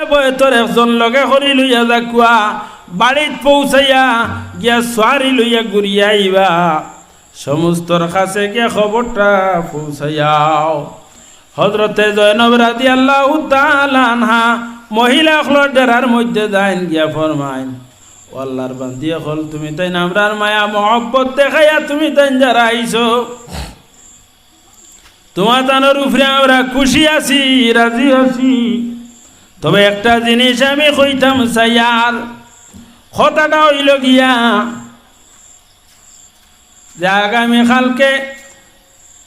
বয়তর একজন লগে করি লইয়া যাকুয়া বাড়িত পৌঁছাইয়া গিয়া সোয়ারি লইয়া ঘুরিয়া আইবা সমস্তর কাছে গিয়া খবরটা পৌঁছাইয়াও হযরতে জয়নব রাদিয়াল্লাহু তাআলা আনহা মহিলা হলর ডেরার মধ্যে যাইন গিয়া ফরমাইন ও আল্লাহর বান্দিয়া হল তুমি তাই আমরার মায়া মহব্বত দেখাইয়া তুমি তাই যারা আইছো তোমার তানোর উপরে আমরা খুশি আছি রাজি আছি তবে একটা জিনিস আমি কইতাম চাইয়ার কথাটা হইল গিয়া যে আগামীকালকে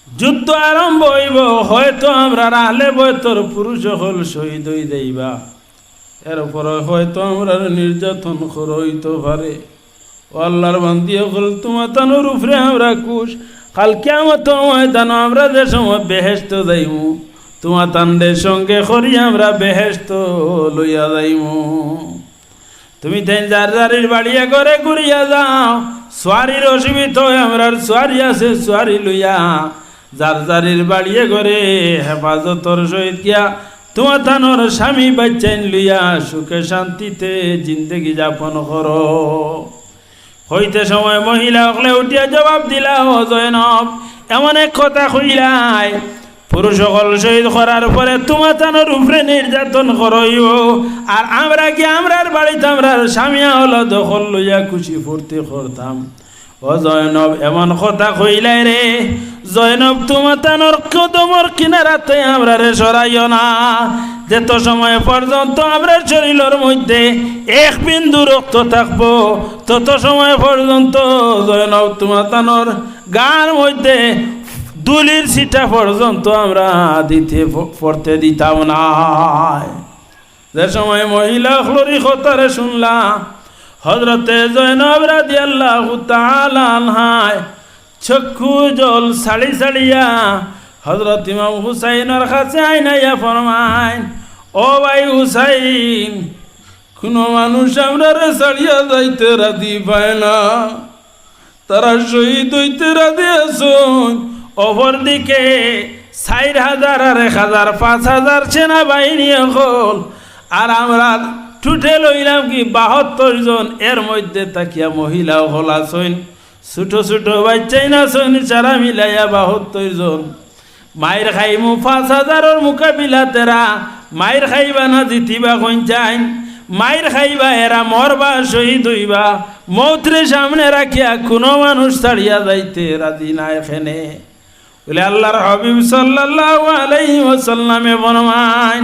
যুদ্ধ আরম্ভ হইব হয়তো আমরা আহলে বয়তর পুরুষ হল শহীদ হই যাইবা এরপরে হয়তো আমরা নির্যাতন হইতে পারে ও আল্লাহর বান্দি হল তোমার তানোর উপরে আমরা খুশ কাল কিয়ামত ময়দানে আমরা যে সময় বেহেশত যাইমু তোমার তানদের সঙ্গে করি আমরা বেহেশত লইয়া যাইমু তুমি তাই যার যারির বাড়িয়া করে ঘুরিয়া যাও সোয়ারির অসুবিধা হয় আমরা সোয়ারি আছে সোয়ারি লইয়া যার যারির বাড়িয়ে করে হেফাজতর সহিত গিয়া তোমার তানোর স্বামী বাচ্চাইন লইয়া সুখে শান্তিতে জিন্দগি যাপন করো হইতে সময় মহিলা হলে উঠিয়া জবাব দিলা ও জয়নব এমন এক কথা কইলাই পুরুষ সকল শহীদ করার পরে তোমার তানোর উপরে নির্যাতন করইও আর আমরা কি আমরার বাড়িতে আমরার স্বামী হলো দখল লইয়া খুশি ফুর্তি করতাম ও জয়নব এমন কথা কইলাই রে জয়নব তোমার তানোর কদমর কিনারাতে আমরা রে সরাইও না যেত সময় পর্যন্ত আমরা শরীরের মধ্যে এক বিন্দু রক্ত থাকবো তত সময় পর্যন্ত জয়নব তোমার তানোর গার মধ্যে দুলির সিটা পর্যন্ত আমরা দিতে পড়তে দিতাম না যে সময় মহিলা হলরি কথারে শুনলা হযরতে জয়নব রাদিয়াল্লাহু তাআলা আনহা চক্ষু জল সাড়ি সাড়িয়া হযরত ইমাম হুসাইনের কাছে আইনাইয়া ফরমাইন ও ভাই হুসাইন কোন মানুষ আমরা সাড়িয়া যাইতে রাজি পায় না তারা শহীদ হইতে রাজি আছেন অপরদিকে 4000 আর 1000 5000 সেনাবাহিনী হল আর আমরা ঠুটে লইলাম কি 72 জন এর মধ্যে তাকিয়া মহিলা হল আছেন ছোট ছোট বাচ্চাই না আছেন সারা মিলাইয়া 72 জন মায়ের খাইমু 5000 মোকাবিলা তেরা মায়ের খাইবা না জিতিবা কোন চাইন মায়ের খাইবা এরা মরবা শহীদ হইবা মৌতরে সামনে রাখিয়া কোনো মানুষ ছাড়িয়া যাইতে রাজি না এখানে বলে আল্লাহর হাবিব সাল্লাল্লাহু আলাইহি ওয়াসাল্লামে ফরমান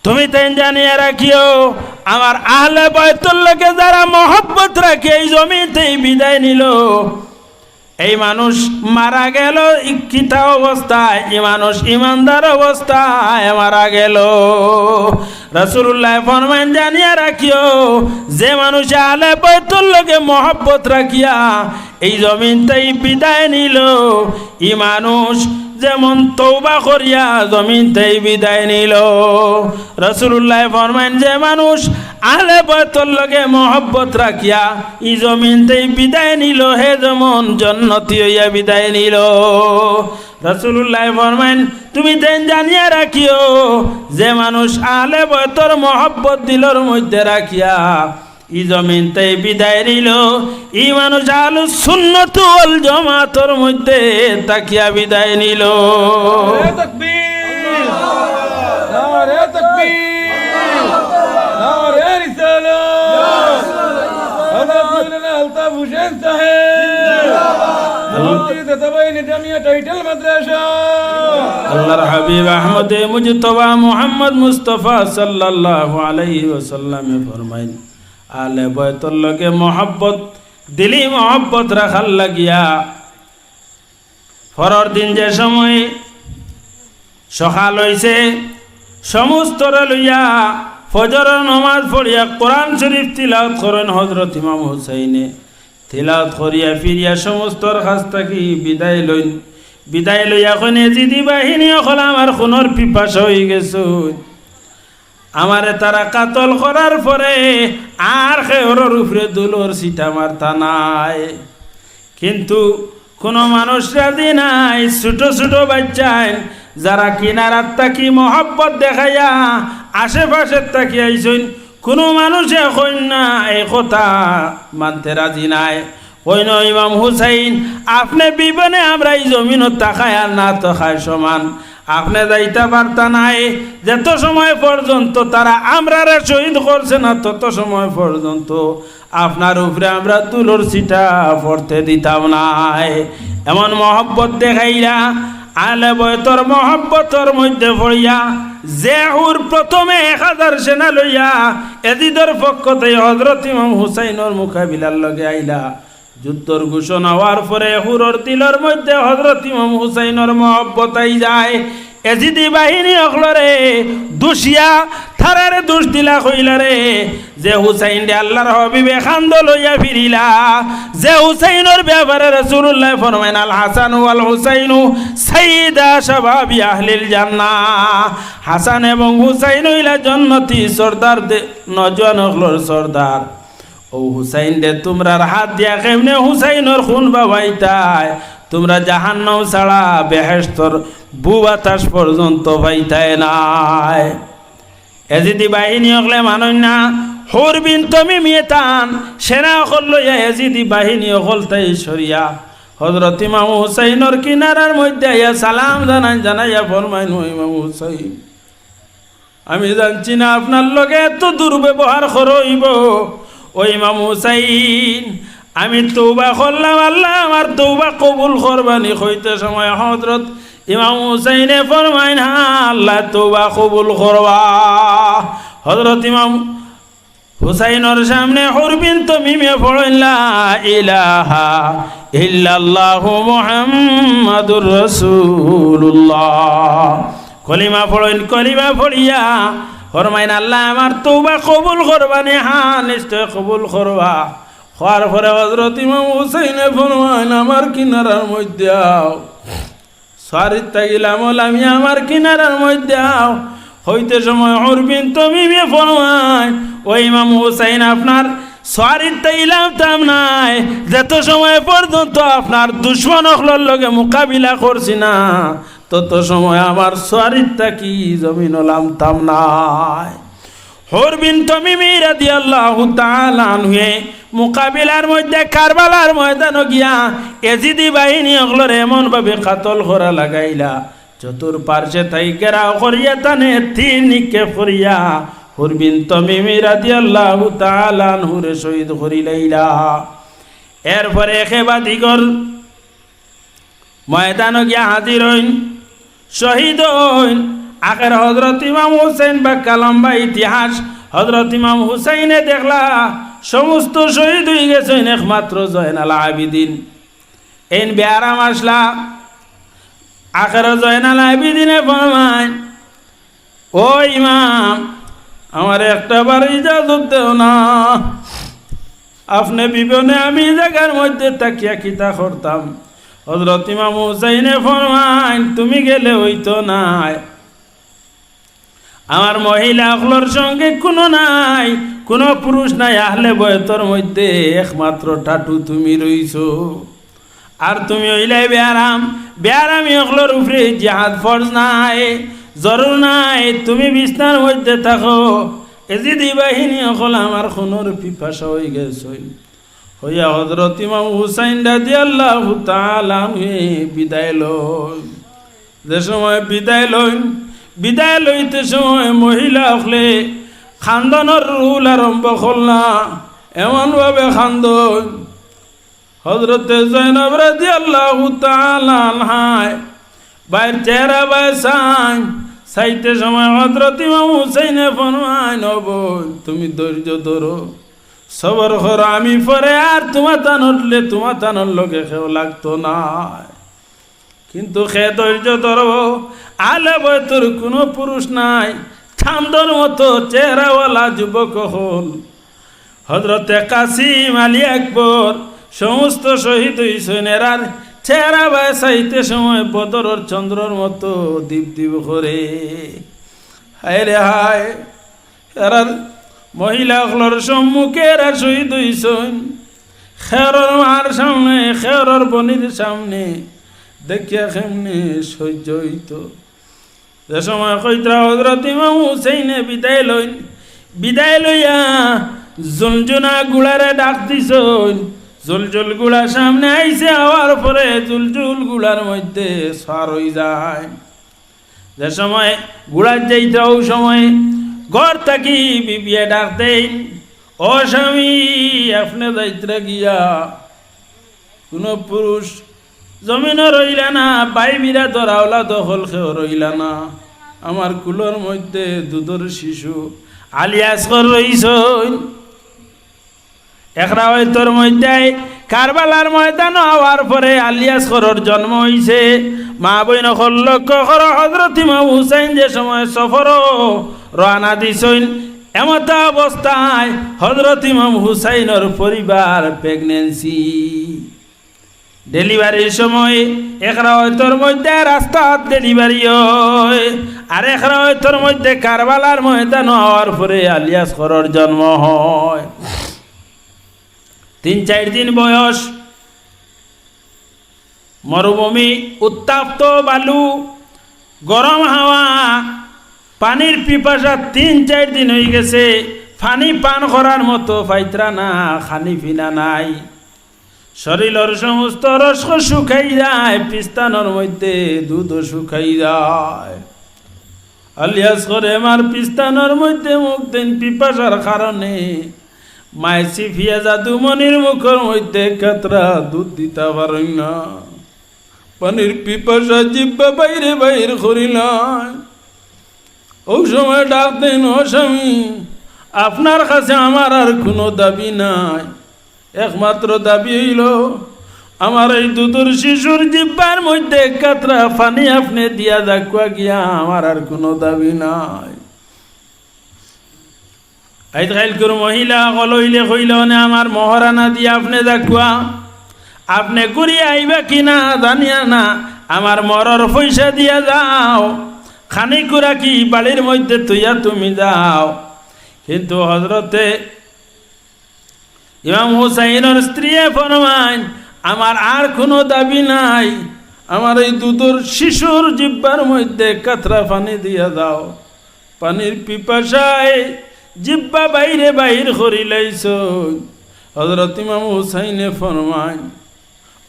তুমি তাই জানিয়ে রাখিও আমার আহলে বাইতুল লোকে যারা মহব্বত রাখে এই জমিতেই বিদায় নিল এই মানুষ মারা গেল ইকিতা অবস্থায় এই মানুষ ইমানদার অবস্থায় মারা গেল রাসূলুল্লাহ ফরমান জানিয়ে রাখিও যে মানুষ আহলে বাইতুল লোকে মহব্বত রাখিয়া এই জমিনটাই বিদায় নিল এই মানুষ যেমন তওবা করিয়া জমিনটাই বিদায় নিল রাসূলুল্লাহ ফরমান যে মানুষ আহলে বাইতুল লোকে মহব্বত রাখিয়া এই জমিনটাই বিদায় নিল হে যেমন জান্নাতি হইয়া বিদায় নিল রাসূলুল্লাহ ফরমান তুমি দেন জানিয়া রাখিও যে মানুষ আহলে বাইতুর মহব্বত দিলর মধ্যে রাখিয়া ই জমিনতে বিদায় নিল ই মানুষ আহলে সুন্নাত ওয়াল জামাতের মধ্যে তাকিয়া বিদায় নিল তাকবীর নারে তাকবীর নারে রিসালাত আলহামদুলিল্লাহ আলতাফ হোসেন সাহেব মুফতি তাবাইন জামিয়া টাইটেল মাদ্রাসা আল্লাহর হাবিব আহমদ মুজতবা মুহাম্মদ মুস্তাফা সাল্লাল্লাহু আলাইহি ওয়াসাল্লাম ফরমাইন আহলে বাইতুল লোকে মহব্বত দিলি মহব্বত রাখার লাগিয়া পরের দিন যে সময় সকাল হইছে সমস্ত লইয়া ফজরের নামাজ পড়িয়া কোরআন শরীফ তিলাওয়াত করেন হযরত ইমাম হুসাইনে তিলাওয়াত করিয়া ফিরিয়া সমস্তর কাছ থেকে বিদায় লইয়া কোন জিদি বাহিনী হল আমার খুনের পিপাসা হয়ে গেছে আমারে তারা কাতল করার পরে আর খেয়রের উপরে দুলোর সিটা মারতা নাই কিন্তু কোনো মানুষ রাজি নাই ছোট ছোট বাচ্চায় যারা কিনারাত তাকি মহব্বত দেখাইয়া আশেপাশের তাকি আইসইন, কোনো মানুষে কইন না এই কথা মানতে রাজি নাই। কইন ইমাম হুসাইন আপনি বিবনে আমরা এই জমিনত তাকায় আর না তাকায় সমান, আপনি যাইতে পারতা নাই। যত সময় পর্যন্ত তারা আমরারে শহীদ করছে না তত সময় পর্যন্ত আপনার উপরে আমরা তুলোর ছিটা পড়তে দিতাম নাই। এমন মহব্বত দেখাইলা আলে বয়তর মহব্বতর মধ্যে পড়িয়া যে হুর প্রথমে 1000 সেনা লইয়া এজিদের পক্ষতে হযরত ইমাম হুসাইনের মোকাবিলার লগে আইলা। যুদ্ধর ঘোষণা হওয়ার পরে হুরর দিলের মধ্যে হযরত ইমাম হুসাইনের মহব্বত আই যায়। এজিদি বাহিনী অখলরে দুষিয়া থারারে দোষ দিলা কইলা রে যে হুসাইন রে আল্লাহর হাবিবে খান্দ লইয়া ফিরিলা, যে হুসাইনের ব্যাপারে রাসূলুল্লাহ ফরমায়েন আল হাসান ওয়াল হুসাইনু সাইয়্যিদা শাবাবি আহলিল জান্নাহ। হাসান এবং হুসাইন হইলা জান্নাতি সরদার, নওজোয়ান অখলর সরদার। ও হুসাইন রে তোমরার হাত দিয়া কেমনে হুসাইনের খুন বাবাইতায়, তোমরা জাহান্নাম ছাড়া বেহেশতর বুবাতাস পর্যন্ত পাইতায় নাই। এজিদি বাহিনী অকলে মানই না। হুর বিন তমিম ইতান সেনা অকল লইয়া এজিদি বাহিনী অকল তাই সরিয়া হযরত ইমাম হুসাইনের কিনারার মধ্যে আইয়া সালাম জানাইয়া ফরমাইন ও ইমাম হুসাইন, আমি জানছি না আপনার লগে এত দুর্ব্যবহার করইব। ও ইমাম হুসাইন আমি তওবা করলাম, আল্লাহ আমার তওবা কবুল করবানি। হইতে সময় হযরত ইমাম হুসাইনে ফরমাইন হ্যাঁ আল্লাহ তওবা কবুল করবা। হযরত ইমাম হুসাইনের সামনে হুর বিন তমিমে পড়লেন লা ইলাহা ইল্লাল্লাহু মুহাম্মাদুর রাসূলুল্লাহ। কলিমা পড়লেন, কলিমা পড়িয়া ফরমাইন আল্লাহ আমার তওবা কবুল করবানি। হ্যাঁ নিশ্চয় কবুল করবা। হওয়ার পরে হযরত ইমাম হুসাইনে ফরমাইন আমার কিনারার মধ্যে আও। সারিত তাগিলাম আমি আমার কিনারার মধ্যে আও। হইতে সময় হুর বিন তমিমে ফরমাইন ও ইমাম হুসাইন আপনার সারিত তাইলাম তাম নাই, যত সময় পর্যন্ত আপনার দুশমন অখলর লগে মোকাবিলা করছি না তত সময় আমার সারিতটা কি জমিন হলাম তাম নাই। হুর বিন তমিম রাদিয়াল্লাহু তাআলা আনহু মোকাবিলার মধ্যে কারবালার ময়দানে গিয়া এজিদি বাহিনী অগলর এমন ভাবে কাতল করা লাগাইলা, চতুর্পার্শ্বে তাই ঘেরাও করিয়া তানে তীর নিক্ষেপ করিয়া হুর বিন তমিম রাদিয়াল্লাহু তাআলা আনহুরে শহীদ করিলাইলা। এরপরে একেবাদিগর ময়দানে গিয়া হাজির হইন, শহীদ হইন। আখের হযরত ইমাম হুসাইন বা লম্বা ইতিহাস। হযরত ইমাম হুসাইনে দেখলা সমস্ত শহীদ হয়ে গেছেন একমাত্র জয়নাল আবিদিন। এন বেয়ারাম আসলা। আখের জয়নাল আবিদিনে ফরমায় ও ইমাম আমার একটা বার ইজাজত দেও না, আপনি বিবনে আমি জায়গার মধ্যে তাকিয়া কিতা করতাম। হযরত ইমাম হুসাইনে ফরমায় তুমি গেলে হইতো নাই, আমার মহিলা অকলর সঙ্গে কোনো নাই, কোনো পুরুষ নাই। আহলে বয়তর মধ্যে একমাত্র টাটু তুমি রইছো। আর তুমি হইলাই বেয়ারাম, বেয়ারামি অকলর উপরে জিহাদ ফরজ নাই, জরুর নাই। তুমি বিছনার মধ্যে থাকো। এজিদি বাহিনী অকল আমার খুনোর পিপাসা হয়ে গেছে। হইয়া হযরত ইমাম হুসাইন রাদিয়াল্লাহু তাআলা আনহু বিদায় লই। যে সময় বিদায় লইতে সময় মহিলা হলে খান্দনের রুল আরম্ভ করলা। এমন ভাবে খান্দন হযরতে জয়নব রাদিয়াল্লাহু তাআলা আনহা বাইর চেহারা বাই সাইতে সময় হযরত ইমাম হুসাইনে ফরমায় নব তুমি ধৈর্য ধরো, সবর করো, আমি পরে আর তোমার তানলে তোমার তানর লোকে কেউ লাগতো না, কিন্তু সে ধৈর্য ধরব। আলে বয়তর কোনো পুরুষ নাই, চান্দর মতো চেহারাওয়ালা যুবক হল। হযরতে কাসিম আলী আকবর সমস্ত শহীদ হইছেন। এরার চেহারা বাসাইতে সময় বদরের চন্দ্রর মতো দীপ দীপ করে। হায় রে হায়, এরার মহিলাগুলোর সম্মুখে এরা শহীদ হইছেন। খেরর মার সামনে, খেরর বনির সামনে দেখিয়া কেমনে সহ্য হইত। যে সময় কইত্রা হযরত ইমাম হুসাইনে বিদায় লইয়া জুলজুনা গুলারে ডাক দিছইন। জুলজুল গুলা সামনে আইছে, হওয়ার পরে জুলজুল গুলার মধ্যে সার হয়ে যায়। যে সময় গুড়ার যাইতে ওই সময় ঘর থাকি বিবিয়ে ডাক দেন, ও স্বামী আপনি যাইতে গিয়া কোনো পুরুষ জমিনও রইলা না, বাইবিরা ধরাওলা দখল খেয়েও রইলা না, আমার কুলোর মধ্যে দুধর শিশু আলিয়াসকর রইছইন। একরা হয়তোর মধ্যে কারবালার ময়দান হওয়ার পরে আলিয়াসকরের জন্ম হইছে। মা বইন লক্ষ্য কর, হযরত ইমাম হুসাইন যে সময় সফরও রওনা দিছইন, এমত অবস্থায় হযরত ইমাম হুসাইনের পরিবার প্রেগনেন্সি ডেলিভারির সময় একরা হয়তোর মধ্যে রাস্তাত ডেলিভারি হয়, আর একরা হয়তোর মধ্যে কারবালার ময়দান হওয়ার পরে আলিয়াসকরের জন্ম হয়। 3-4 দিন বয়স, মরুভূমি, উত্তাপ্ত বালু, গরম হাওয়া, পানির পিপাসা 3-4 দিন হয়ে গেছে, পানি পান করার মতো পাইত্রা না, খানি পিনা নাই, শরীরের সমস্ত রস শুকাই যায়, পিস্তানোর মধ্যে দুধ শুকাই যায়। আলিয়াসকরে আমার পিস্তানোর মধ্যে মুখ দেন পিপাসার কারণে মায় সিফিয়া জাদুমনির মুখের মধ্যে কাতরা দুধ দিতে পারেন না, পানির পিপাসা জিব্বা বাইরে বাইর করিলাম। ওই সময় ডাক দেন, ও স্বামী আপনার কাছে আমার আর কোনো দাবি নাই, একমাত্র দাবি হইল আমার এই দুধের শিশুর জিব্বার মধ্যে কাতরা পানি আপনি দিয়া যাকুয়া গিয়া, আমার আর কোনো দাবি নাই। আইতকাইলকুর মহিলা কলইলে কইল না, আমার মহারানা দিয়া আপনি যাকুয়া, আপনি ঘুরি আইবা কিনা জানিয়া না, আমার মরর পয়সা দিয়া যাও, খানি কুরা কি বাড়ির মধ্যে তুইয়া তুমি যাও। কিন্তু হযরতে ইমাম হুসাইনের স্ত্রী ফরমাইন, আমার আর কোনো দাবি নাই, আমার এই দুধের শিশুর জিব্বার মধ্যে কাতরা পানি দিয়া দাও। পানির পিপাসায় জিব্বা বাইরে বাইর করি লাইছ। হযরত ইমাম হুসাইনে ফরমাইন,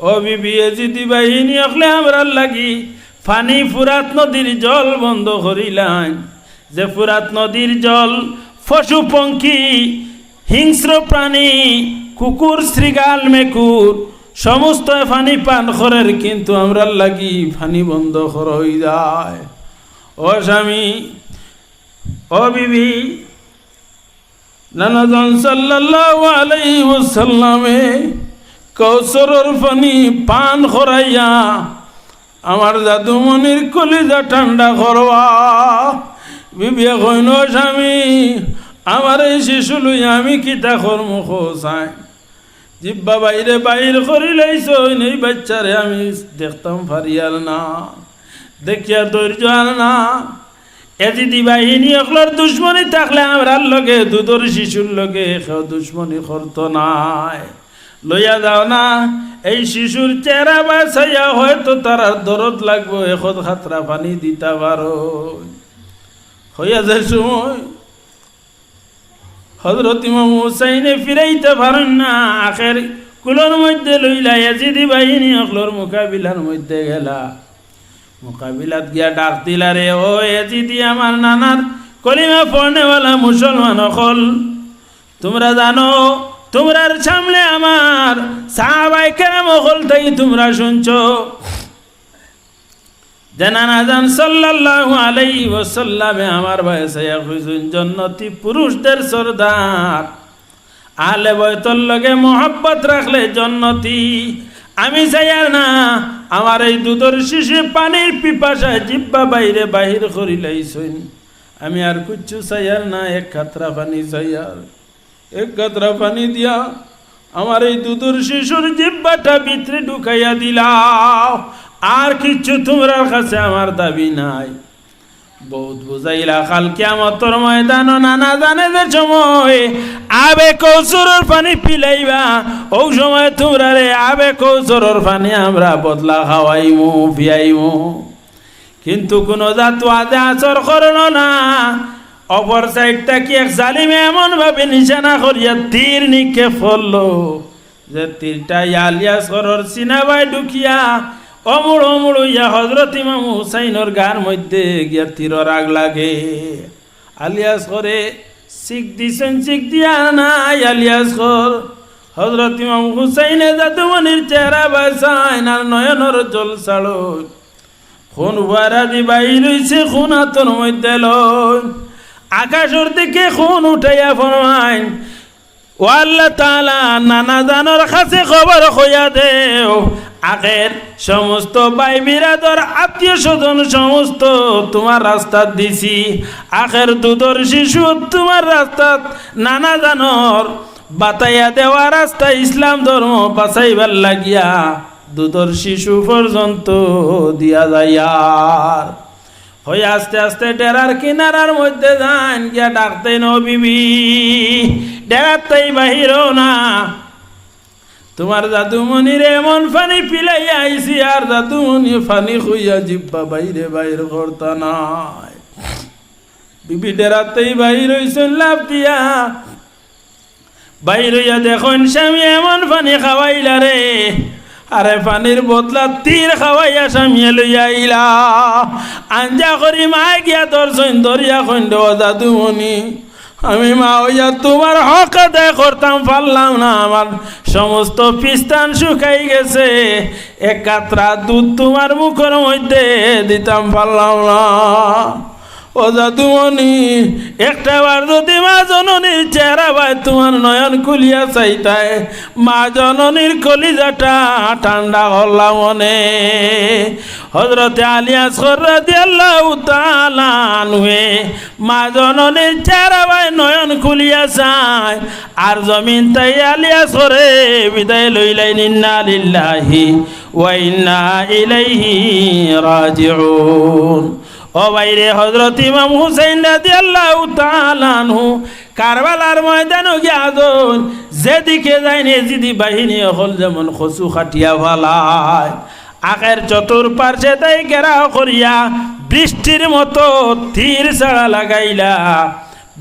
ও বিবি এজিদি বাহিনী অকলে আমরার লাগি পানি ফুরাত নদীর জল বন্ধ করিলাম, যে ফুরাত নদীর জল পশু পঙ্খী হিংস্র প্রাণী কুকুর শ্রীগাল মেকুর সমস্ত পানি পান করের, কিন্তু আমরার লাগি পানি বন্ধ কর হয়ে যায়। ও স্বামী, ও বিবি, নানাজন সাল্লাল্লাহু আলাইহি ওয়াসাল্লামে কৌসরের পানি পান করাইয়া আমার জাদুমনির কলিজা ঠান্ডা করবা। বিবি কইন, স্বামী আমার এই শিশু লইয়া আমি কিতা কর্ম খোসাই, জিব্বা বাইরে বাইর করি লাইছ, এই বাচ্চারে আমি দেখতাম ফারিয়াল না, দেখিয়া ধৈর্য আর না। এজিদি বাহিনী অকলর দুশ্মনী থাকলে আমরার লগে দুধর শিশুর লগে কেউ দুশ্মনী করতো নাই। লইয়া যাও না, এই শিশুর চেহারা বাছাইয়া হয়তো তার দরদ লাগবো, এখন খাতরা পানি দিতে পারো। হইয়া যায় সময় হযরত ইমাম হুসাইনে ফিরাইতে পারেন না, আখের কুলোর মধ্যে লইলা এজিদি বাহিনী অকলর মোকাবিলার মধ্যে গেলা। মোকাবিলাত গিয়া ডাক দিলা, রে ও এজিদি আমার নানার কলিমা পড়নেওয়ালা মুসলমান অকল, তোমরা জানো তোমরার সামনে আমার সাহাবায়ে কেরাম অকল থেকে তোমরা শুনছো যে নানাজান সাল্লাল্লাহু আলাইহি ওয়াসাল্লামে আমার বয়সে কইছেন জান্নাতি পুরুষদের সরদার, আহলে বাইতুর লগে মোহাব্বত রাখলে জান্নাতি। আমি চাই আর না আমার এই দুধের শিশু পানির পিপাসায় জিব্বা বাইরে বাহির করি লাইছেন, আমি আর কিচ্ছু চাই আর না, এক কাতরা পানি চাই, আর এক কাতরা পানি দিয়া আমার এই দুধের শিশুর জিব্বাটা ভিতরে ঢুকাইয়া দিলাও, আর কিচ্ছু তোমরা কাছে আমার দাবি নাই। বহুত বুঝাইলা, কাল কিয়ামতের ময়দান নানা জানে যে সময় আবে কৌসরের পানি পিলাইবা, ওই সময় তোমরা রে আবে কৌসরের পানি আমরা বদলা খাওয়াইমু পিয়াইমু। কিন্তু কোনো জাত ওয়াদে আসর করল না। অপর সাইডটা কি এক জালিমে এমন ভাবে নিশানা করিয়া তীর নিক্ষেপ করলো যে তীরটা আলিয়াসগরের সিনাবাই ঢুকিয়া অমুড় ইয়া হযরত ইমাম হুসাইনের গার মধ্যে গিয়া তীরের আগ লাগে। আলিয়াসগরে শিখ দিছেন, শিখ দিয়া নাই আলিয়াসগর হযরত ইমাম হুসাইনে জাদুমনির চেহারা বাসায় আর নয়নের জল ছাড়ো খুন উবারা দি বাইর হইছে, খুন হাতর মধ্যে লয় আকাশের দিকে খুন উঠাইয়া ফরমায়, ও আল্লাহ তাআলা নানা জানোর কাছে খবর হইয়া দেও আগের সমস্ত ভাই বিরাদর আত্মীয় স্বজন সমস্ত তোমার রাস্তাত দিছি, আগের দুধর শিশু তোমার রাস্তাত নানা জানোর বাতাইয়া দেওয়া রাস্তা ইসলাম ধর্ম বাঁচাইবার লাগিয়া দুধর শিশু পর্যন্ত দিয়া যাইয়ার হই আস্তে আস্তে ডেরার কিনারার মধ্যে যান গিয়া ডাকতে নবীবি ডেরাতেই বাহিরও না, তোমার জাদুমণির এমন ফানি পিলাইয়া আইছি আর জাদুমণি ফানি খুইয়া জিব্বা বাইরে বাইর করতা নাই। বিবি ডেরাতেই বাহির হইছেন লাভ দিয়া, বাইর হইয়া দেখুন স্বামী এমন ফানি খাওয়াইলা রে, আরে পানির বদলা তীর খাওয়াইয়া স্বামীয়ে লইয়া আইলা। আঞ্জা করি মায় গিয়া দর্শন ধরিয়া খন্ড জাদুমণি আমি মা হইয়া তোমার হক আদায় করতাম পারলাম না, আমার সমস্ত পিস্তান শুকাই গেছে, এক কাতরা দুধ তোমার মুখের মধ্যে দিতাম পারলাম না। ও জাদুমণি একটা বার যদি মা জননীর চেহারা ভাই তোমার নয়ন খুলিয়া চাইতায়, মা জননীর কলিজাটা ঠান্ডা হল্লা মনে। হযরতে আলী আসগর রাদিয়াল্লাহু তাআলা আনহু মা জননীর চেহারা ভাই নয়ন খুলিয়া চায় আর জমিন তাই আলী আসগরে বিদায় লইলেন। ইন্না লিল্লাহি ওয়া ইন্না ইলাইহি রাজিউন। ও বাইরে হযরত ইমাম হুসাইন রাদিয়াল্লাহু তাআলা আনহু কারবালার ময়দানে গিয়াছেন, যেদিকে যায়নি জিদি বাহিনী হল যেমন খসু খাটিয়া ফালায়, আখের চতুর্পার্শ্বে তাই ঘেরাও করিয়া বৃষ্টির মতো তীর ছাড়া লাগাইলা।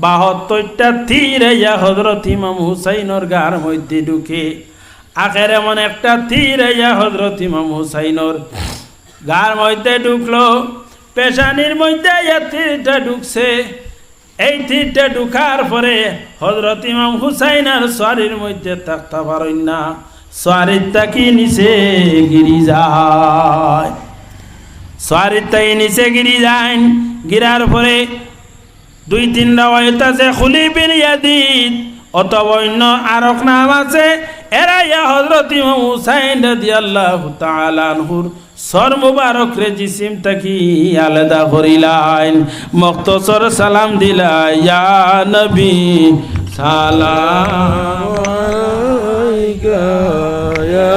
৭২টা তীর ইয়া হযরত ইমাম হুসাইনের গার মধ্যে ঢুকে, আখের এমন একটা তীর ইয়া হযরত ইমাম হুসাইনের গার মধ্যে ঢুকলো, পেশানির মধ্যে তীরটা ঢুকছে। এই তীরটা ঢুকার পরে হযরত ইমাম হুসাইন আর সোয়ারির মধ্যে থাকতে পারেন না, সোয়ারির তাকি নিচে গিরি যায়, সোয়ারির তাই নিচে গিরি যায়। গিরার পরে ২-৩ রাওয়ায়াত আছে খুলিফ বিন ইয়াজিদ অথবা অন্য আরেক নাম আছে, এরা ইয়া হযরত ইমাম হুসাইন রাদিয়াল্লাহু তাআলা আনহুর সর মুবারক রে জিসিম তাকি আলাদা করিলাইন, মুক্তসর সালাম দিলা, ইয়া নবী সালাম আলাইকা ইয়া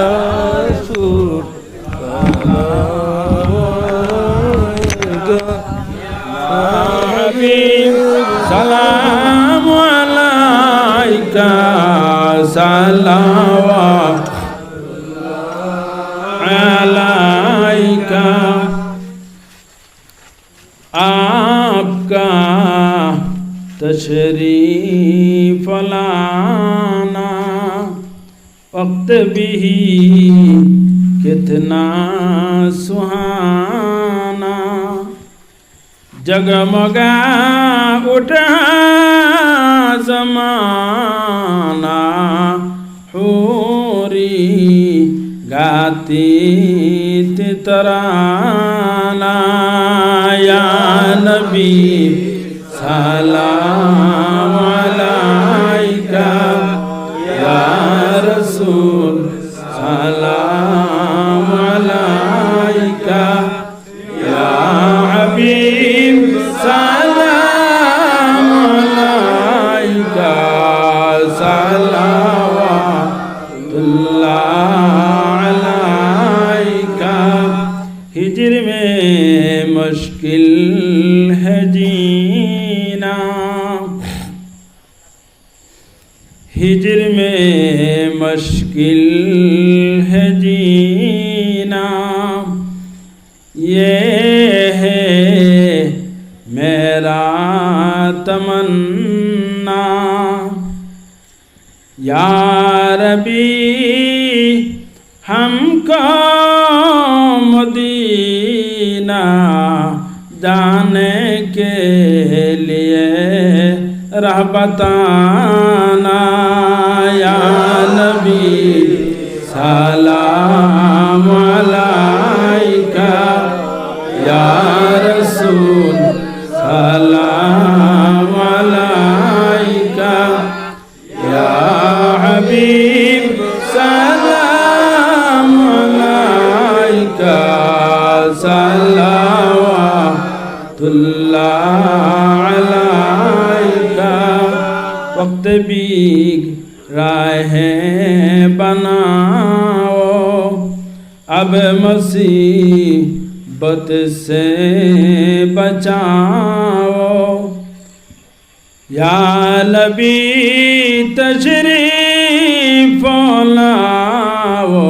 রাসূল সালাম আলাইকা ইয়া হাবিব সালাম আলাইকা সালাওয়াত আলাইকা। आपका तशरीफ लाना वक्त भी कितना सुहाना, जगमगा उठा ज़माना हूरी गाती तराना, या नबी सलाम अलैका या रसूल सलाम अलैका या हबीब सलाम अलैका सलावतुल्लाह अलैका। हिज्र में मुश्किल है जीना, हिज्र में मुश्किल है जीना, ये है तमन्ना या रबी हमको मदीना जाने के लिए राह बताना या नबी सलाम अलैका या रसूल सलाम अलैका या हबीब सलाम अलैका सल्लल्लाहु अलैका वक्त बीग राहें बनाओ अब मुसीबत से बचाओ या नबी तशरीफ लाओ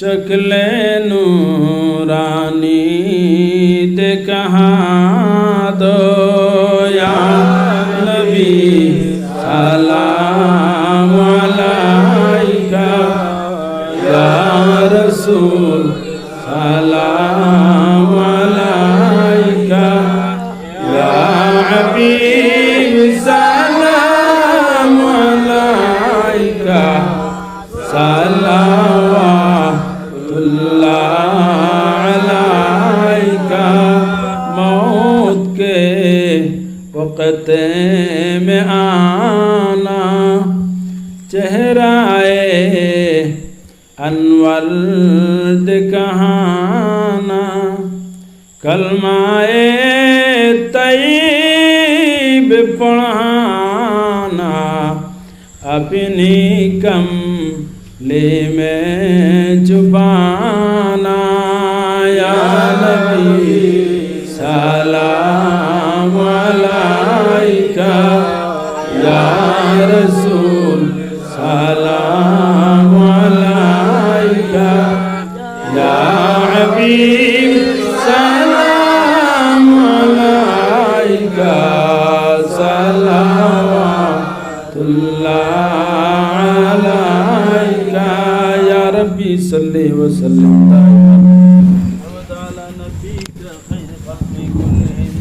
शक्ल नूरानी ते कहाँ दो या नबी सलाम अलैका या रसूल सलाम अलैका या हबीब सलाम अलैका सल्लल्लाहु अलैका मौत के वक़्त में आना चेहराए अनवर दिखाना कलमाए तैयब पढ़ाना अपनी कमले में जुबाना या नबी सलाम अलैका या रसूल सलाम अलैका या हबीब सलाम अलैका सल्लल्लाहु अलैका या रब्बी सल्ली व सल्लिम अला नबीका खैर खल्क़ि कुल्लिहिम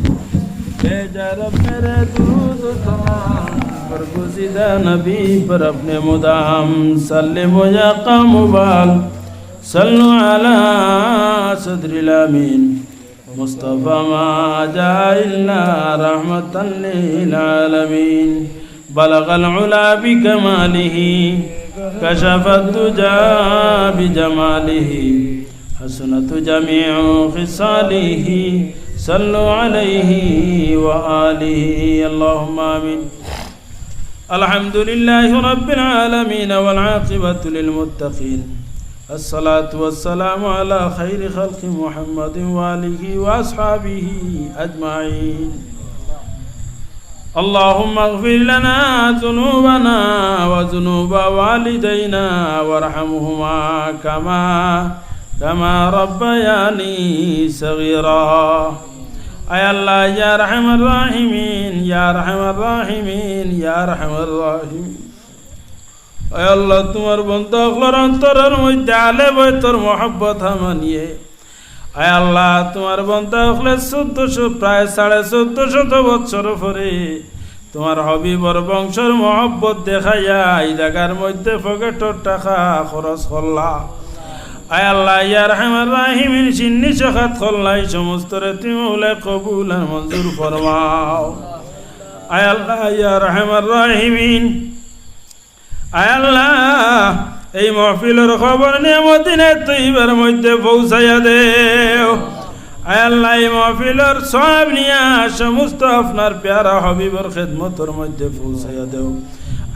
भेजा रब मेरे दुरूद सलाम बरगुज़िदा नबी पर अपने मुदाम सल्लिम व याक़ा मुबाल सल्लु अला सदरिल अमीन मुस्तफ़ा मा जा इल्ला रहमतन लिल आलमीन बलगल उला बिकमालिही कशफत दुजा बिजमालिही हसनत जमीउ खिसालिही सल्लु अलैहि व आलिहि अल्लाहुम्मा आमीन अल्हम्दुलिल्लाहि रब्बिल आलमीन वल आक़िबतु लिल मुत्तक़ीन अस्सलातु वस्सलामु अला खैरि खल्क़ि मुहम्मदिन व आलिहि व अस्हाबिहि अजमाईन अल्लाहुम्मा अग़फिर लना ज़ुनूबना व ज़ुनूब वालिदैना वरहमहुमा कमा रब्बयानी सग़ीरा आय अल्लाह या रहमान राहिमीन या रहमान राहिमीन या रहमान राहिमीन आय अल्लाह तुम्हार बंदा अखलार अंतरेर मध्य आले बैतर मोहब्बत मानिए आय अल्लाह तुम्हार बंदा अखले 1400 प्राय 1450 বছর পরে তোমার হবিবর বংশের মোহব্বত দেখাইয়া এই জায়গার মধ্যে পকেটর টাকা খরচ করলা আয় আল্লাহ ইয়া রহমান রাহিমিন সিন্নি সখাত খল্লাই সমস্ত রে মৌলা কবুল আর মঞ্জুর ফরমাও আয় আল্লাহ ইয়া রহমান রাহিমিন আয় আল্লাহ এই মাহফিলের খবর নিয়ে মদিনা তৈয়বার মধ্যে পৌঁছাইয়া দেও আয় আল্লাহ এই মাহফিলের সব নিয়ে সমস্ত আপনার প্যারা হবিবর খেদমতের মধ্যে পৌঁছাইয়া দেও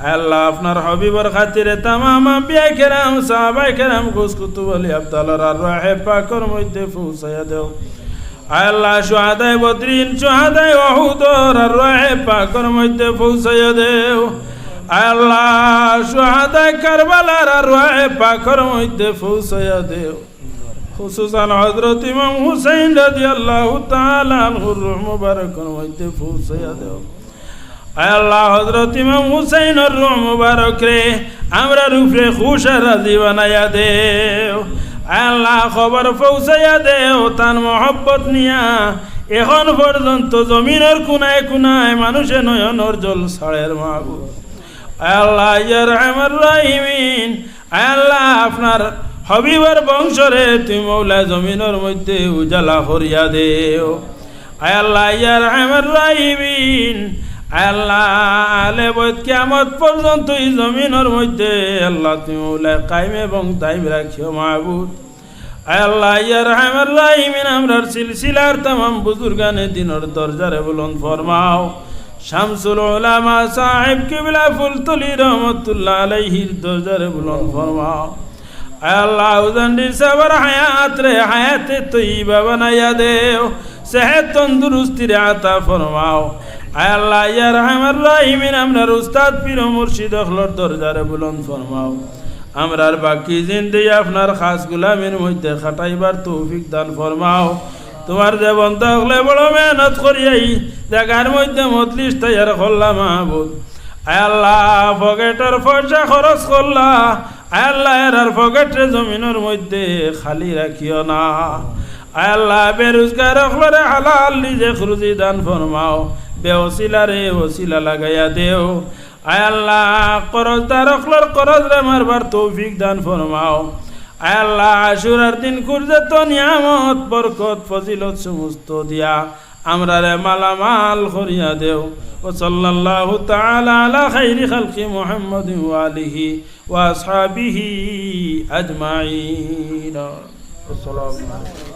আয় আল্লাহ আপনার হবিবর খাতিরে তামাম আম্বিয়া কেরাম সাহাবায়ে কেরাম কুস কুতুব আলী আব্দাল্লাহর আরওয়াহে পাকের মধ্যে পৌঁছাইয়া দেও আয় আল্লাহ শুহাদায়ে বদরিন শুহাদায়ে উহুদর আরওয়াহে পাকের মধ্যে পৌঁছাইয়া দেও আয় আল্লাহ শুহাদায়ে কারবালার আরওয়াহে পাকের মধ্যে পৌঁছাইয়া দেও খুসুসান হযরত ইমাম হুসাইন রাদিয়াল্লাহু তাআলা আনহুর রূহ মুবারকের মধ্যে পৌঁছায়া দাও। আয় আল্লাহ, হযরত ইমাম হুসাইনের রূহ মুবারক রে আমরা রূপে খুশ আর রাজি বানায়া দেও। আয় আল্লাহ, খবর পৌঁছায়া দেও তার মহব্বত নিয়া এখন পর্যন্ত জমিনের কোনায় কোনায় মানুষে নয়নের জল ছাড়ের মাহবুব। আয় আল্লাহ ইয়া রাহমার রাহিমিন, আয় আল্লাহ আপনার হবিবের বংশরে তুমি মৌলা জমিনের মধ্যে উজালা করিয়া দেও। আয় আল্লাহ ইয়া রাহমার রাহিমিন, আয় আল্লাহ আলে বৈত কিয়ামত পর্যন্ত এই জমিনের মধ্যে আল্লাহ তুমি মৌলা কায়েম এবং দাইম রাখিও মাহবুব। আয় আল্লাহ ইয়া রাহমার রাহিমিন, আমরার সিলসিলার तमाम বুজুর্গানে দিনের দরজারে বুলন্দ ফরমাও। শামসুল উলামা সাহেব কিবলা ফুলতলি রহমতুল্লাহ আলাইহির দরজারে বুলন্দ ফরমাও। আয় আল্লাহ উজান্ডি সাবর হায়াত রে হায়াতে তৈবা বানাইয়া দেও, সেহত তন্দুরুস্তি রে আতা ফরমাও। আয় আল্লাহ ইয়া রাহমার রাহিমিন, আমরার উস্তাদ পীর মুর্শিদ আখলর দরজারে বুলন্দ ফরমাও। আমরার বাকি জিন্দেগি আপনার খাস গুলামের মধ্যে খাটাইবার তৌফিক দান ফরমাও। তোমার যে বন্ধ হলে বড় মেহনত করিয়াই জায়গার মধ্যে মজলিস তৈয়ার করলাম মাহবুব। আয় আল্লাহ পকেটের পয়সা খরচ করলা, আয় আল্লাহ এর পকেটে জমিনের মধ্যে খালি রাখিও না। আয় আল্লাহ বেরোজগার হলরে হালাল নিজে খুরুজি দান ফরমাও, বেওসিলা রে ওসিলা লাগাইয়া দেও। আয় আল্লাহ করজদার হলর করজ রে মারবার তৌফিক দান ফরমাও। আয় আল্লাহ আশুরার দিন কুরজত নিয়ামত বরকত ফজিলত সমস্ত দিয়া আমরা রে মালামাল করিয়া দেও। ও সাল্লাল্লাহু তাআলা আলা খাইরি খালকি মুহাম্মাদিন ওয়া আলিহি ওয়া আসহাবিহি আজমাইন। আসসালামু আলাইকুম।